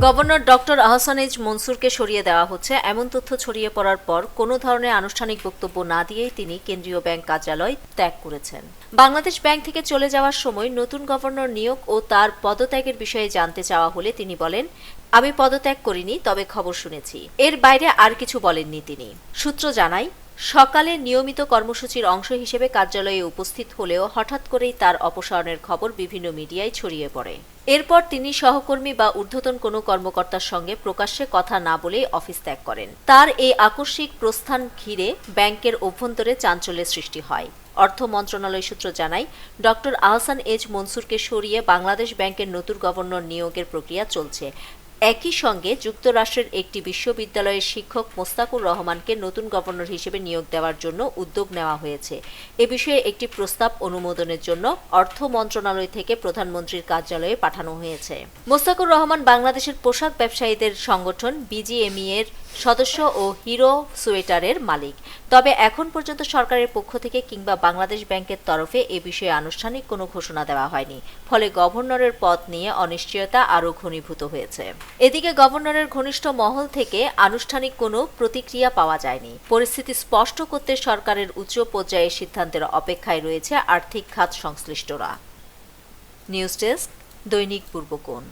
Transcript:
Governor doctor Ahsan H মনসুরকে সরিয়ে দেওয়া হচ্ছে এমন তথ্য ছড়িয়ে পড়ার পর কোনো ধরনের আনুষ্ঠানিক বক্তব্য না দিয়েই তিনি কেন্দ্রীয় ব্যাংক কার্যালয় ত্যাগ করেছেন। বাংলাদেশ ব্যাংক থেকে চলে যাওয়ার সময় নতুন গভর্নর নিয়োগ ও তার পদত্যাগের বিষয়ে জানতে চাওয়া হলে তিনি বলেন, আমি পদত্যাগ করিনি, তবে খবর শুনেছি। এর বাইরে আর কিছু বলেননি তিনি। সূত্র জানায়, সকালে নিয়মিত কর্মসূচির অংশ হিসেবে কার্যালয়ে উপস্থিত হলেও হঠাৎ করেই তার অপসারণের খবর বিভিন্ন মিডিয়ায় ছড়িয়ে পড়ে। এরপর তিনি সহকর্মী বা ঊর্ধ্বতন কোনো কর্মকর্তার সঙ্গে প্রকাশ্যে কথা না বলেই অফিস ত্যাগ করেন। তার এই আকস্মিক প্রস্থান ঘিরে ব্যাংকের অভ্যন্তরে চাঞ্চল্যের সৃষ্টি হয়। অর্থ মন্ত্রণালয় সূত্র জানায়, ডক্টর আহসান এইচ মনসুরকে সরিয়ে বাংলাদেশ ব্যাংকের নতুন গভর্নর নিয়োগের প্রক্রিয়া চলছে। একই সঙ্গে যুক্তরাষ্ট্রের একটি বিশ্ববিদ্যালয়ের শিক্ষক মোস্তাকুর রহমানকে নতুন গভর্নর হিসেবে নিয়োগ দেওয়ার জন্য উদ্যোগ নেওয়া হয়েছে। এ বিষয়ে একটি প্রস্তাব অনুমোদনের জন্য অর্থ মন্ত্রণালয় থেকে প্রধানমন্ত্রীর কার্যালয়ে পাঠানো হয়েছে। মোস্তাকুর রহমান বাংলাদেশের পোশাক ব্যবসায়ীদের সংগঠন বিজিএমই এর সদস্য ও হিরো সোয়েটারের মালিক। তবে এখন পর্যন্ত সরকারের পক্ষ থেকে কিংবা বাংলাদেশ ব্যাংকের তরফে এ বিষয়ে আনুষ্ঠানিক কোনো ঘোষণা দেওয়া হয়নি। ফলে গভর্নরের পদ নিয়ে অনিশ্চয়তা আরও ঘনীভূত হয়েছে। এদিকে গভর্নরের ঘনিষ্ঠ মহল থেকে আনুষ্ঠানিক কোনো প্রতিক্রিয়া পাওয়া যায়নি। পরিস্থিতি স্পষ্ট করতে সরকারের উচ্চ পর্যায়ের সিদ্ধান্তের অপেক্ষায় রয়েছে আর্থিক খাত সংশ্লিষ্টরা। নিউজ ডেস্ক, দৈনিক পূর্বকোণ।